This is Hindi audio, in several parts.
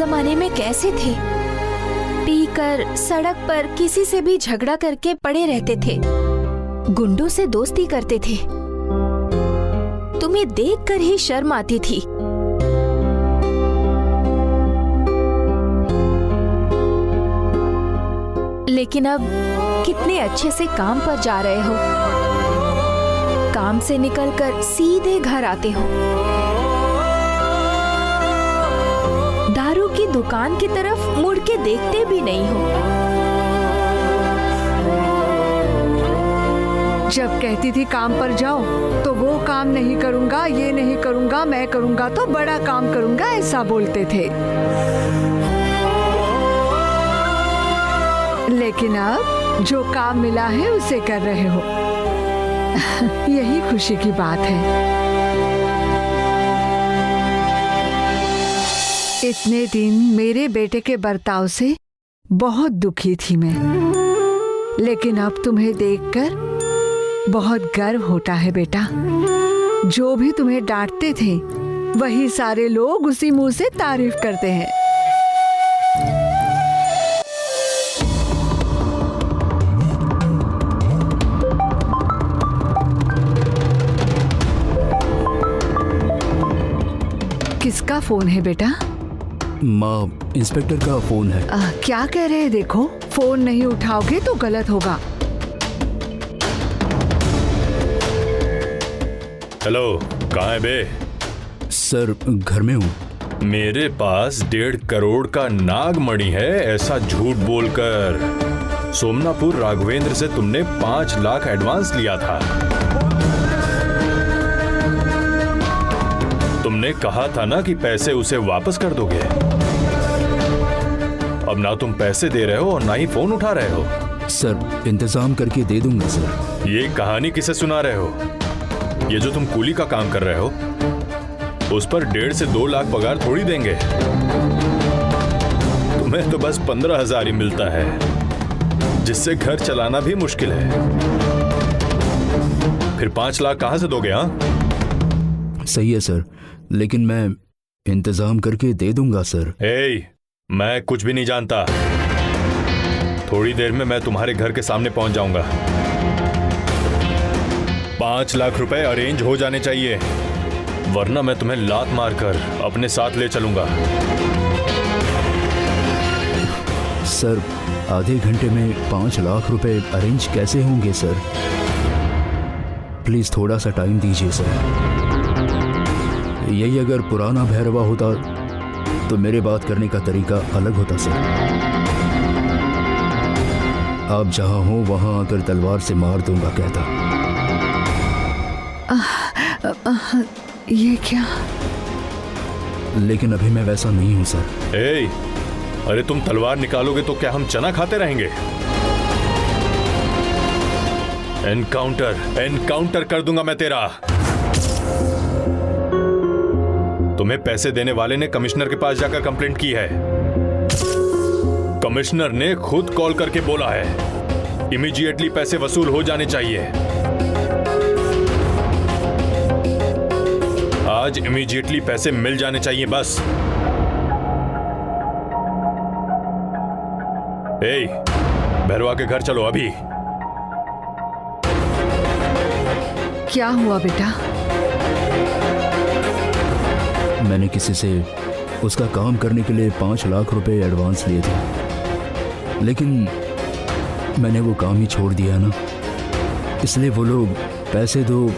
जमाने में कैसे थे? पीकर सड़क पर किसी से भी झगड़ा करके पड़े रहते थे, गुंडों से दोस्ती करते थे। तुम्हें देखकर ही शर्म आती थी। लेकिन अब कितने अच्छे से काम पर जा रहे हो, काम से निकलकर सीधे घर आते हो, दारू की दुकान की तरफ मुड़ के देखते भी नहीं हो। जब कहती थी काम पर जाओ तो वो काम नहीं करूंगा, ये नहीं करूंगा, मैं करूंगा तो बड़ा काम करूंगा, ऐसा बोलते थे। लेकिन अब जो काम मिला है उसे कर रहे हो। यही खुशी की बात है। इतने दिन मेरे बेटे के बर्ताव से बहुत दुखी थी मैं, लेकिन अब तुम्हें देखकर बहुत गर्व होता है बेटा। जो भी तुम्हें डांटते थे वही सारे लोग उसी मुंह से तारीफ करते हैं। किसका फोन है बेटा? माँ, इंस्पेक्टर का फोन है। क्या कह रहे हैं? देखो, फोन नहीं उठाओगे तो गलत होगा। हेलो, कहाँ है बे? सर, घर में हूँ। मेरे पास 1.5 करोड़ का नागमणि है, ऐसा झूठ बोलकर सोमनापुर राघवेंद्र से तुमने 5 लाख एडवांस लिया था। तुमने कहा था ना कि पैसे उसे वापस कर दोगे। अब ना तुम पैसे दे रहे हो और ना ही फोन उठा रहे हो। सर, इंतजाम करके दे दूंगा सर। ये कहानी किसे सुना रहे हो? ये जो तुम कूली का काम कर रहे हो उस पर 1.5 से 2 लाख पगार थोड़ी देंगे। तुम्हें तो बस 15,000 ही मिलता है, जिससे घर चलाना भी मुश्किल है। फिर 5 लाख कहां से दोगे? हाँ, सही है सर, लेकिन मैं इंतजाम करके दे दूंगा सर। मैं कुछ भी नहीं जानता। थोड़ी देर में मैं तुम्हारे घर के सामने पहुंच जाऊंगा। 5 लाख रुपए अरेंज हो जाने चाहिए, वरना मैं तुम्हें लात मारकर अपने साथ ले चलूंगा। सर, आधे घंटे में 5 लाख रुपए अरेंज कैसे होंगे सर? प्लीज थोड़ा सा टाइम दीजिए सर। यही अगर पुराना भैरवा होता तो मेरे बात करने का तरीका अलग होता सर। आप जहां हो वहां आकर तलवार से मार दूंगा कहता। ये क्या? लेकिन अभी मैं वैसा नहीं हूं सर। अरे तुम तलवार निकालोगे तो क्या हम चना खाते रहेंगे? एनकाउंटर कर दूंगा मैं तेरा। तुम्हें पैसे देने वाले ने कमिश्नर के पास जाकर कंप्लेंट की है। कमिश्नर ने खुद कॉल करके बोला है इमीडिएटली पैसे वसूल हो जाने चाहिए। आज इमीडिएटली पैसे मिल जाने चाहिए बस। भैरवा के घर चलो अभी। क्या हुआ बेटा? मैंने किसी से उसका काम करने के लिए 5 लाख रुपए एडवांस लिए थे, लेकिन मैंने वो काम ही छोड़ दिया ना। इसलिए वो लोग पैसे दो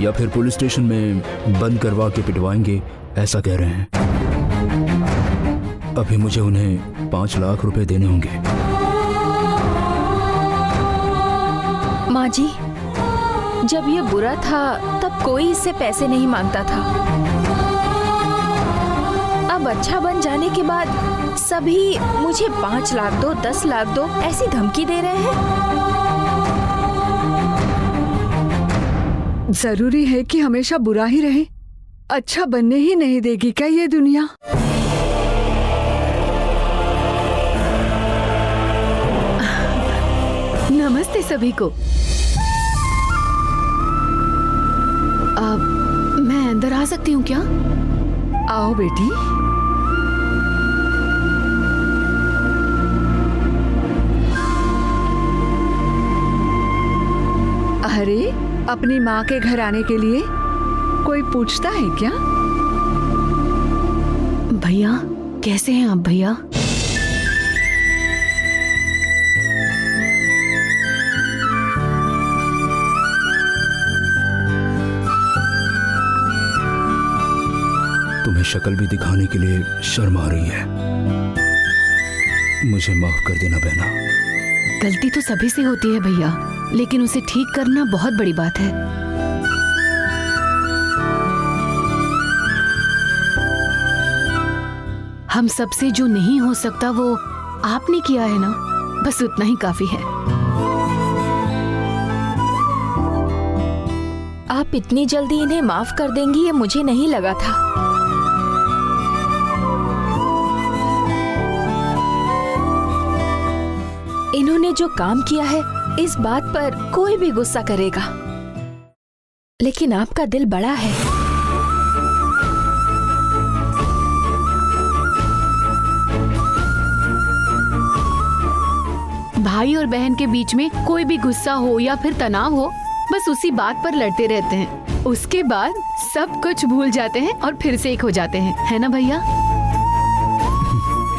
या फिर पुलिस स्टेशन में बंद करवा के पिटवाएंगे, ऐसा कह रहे हैं। अभी मुझे उन्हें 5 लाख रुपए देने होंगे। माँ जी, जब ये बुरा था तब कोई इससे पैसे नहीं मांगता था। अब अच्छा बन जाने के बाद सभी मुझे 5 लाख दो, 10 लाख दो ऐसी धमकी दे रहे हैं। जरूरी है कि हमेशा बुरा ही रहे? अच्छा बनने ही नहीं देगी क्या ये दुनिया? नमस्ते सभी को। मैं अंदर आ सकती हूँ क्या? आओ बेटी। अरे, अपनी माँ के घर आने के लिए कोई पूछता है क्या? भैया, कैसे हैं आप भैया? तुम्हें शक्ल भी दिखाने के लिए शर्म आ रही है। मुझे माफ कर देना बहना। गलती तो सभी से होती है भैया, लेकिन उसे ठीक करना बहुत बड़ी बात है। हम सबसे जो नहीं हो सकता वो आपने किया है ना, बस उतना ही काफी है। आप इतनी जल्दी इन्हें माफ कर देंगी ये मुझे नहीं लगा था। इन्होंने जो काम किया है इस बात पर कोई भी गुस्सा करेगा, लेकिन आपका दिल बड़ा है। भाई और बहन के बीच में कोई भी गुस्सा हो या फिर तनाव हो, बस उसी बात पर लड़ते रहते हैं। उसके बाद सब कुछ भूल जाते हैं और फिर से एक हो जाते हैं, है ना भैया?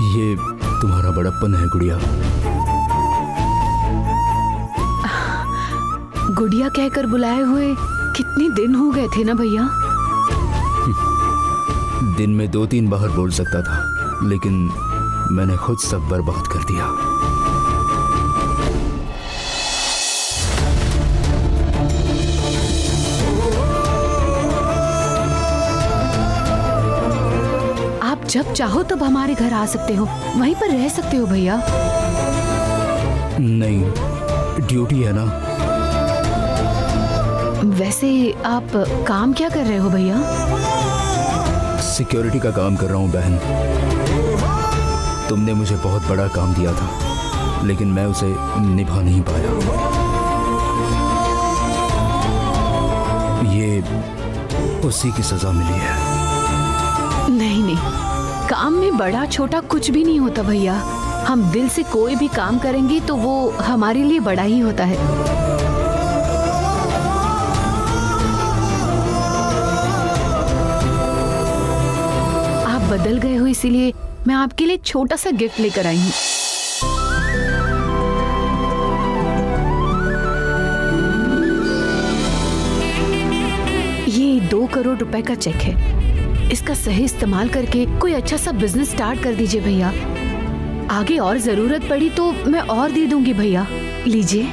ये तुम्हारा बड़प्पन है गुड़िया। गुड़िया कहकर बुलाए हुए कितने दिन हो गए थे ना भैया? दिन में 2-3 बार बोल सकता था, लेकिन मैंने खुद सब बर्बाद कर दिया। आप जब चाहो तब हमारे घर आ सकते हो, वहीं पर रह सकते हो भैया। नहीं, ड्यूटी है ना। वैसे आप काम क्या कर रहे हो भैया? सिक्योरिटी का काम कर रहा हूँ बहन। तुमने मुझे बहुत बड़ा काम दिया था, लेकिन मैं उसे निभा नहीं पाया। ये उसी की सजा मिली है। नहीं नहीं, काम में बड़ा छोटा कुछ भी नहीं होता भैया। हम दिल से कोई भी काम करेंगे तो वो हमारे लिए बड़ा ही होता है। बदल गए हो, इसीलिए मैं आपके लिए छोटा सा गिफ्ट लेकर आई हूँ। ये 2 करोड़ रुपए का चेक है। इसका सही इस्तेमाल करके कोई अच्छा सा बिजनेस स्टार्ट कर दीजिए भैया। आगे और जरूरत पड़ी तो मैं और दे दूंगी भैया, लीजिए।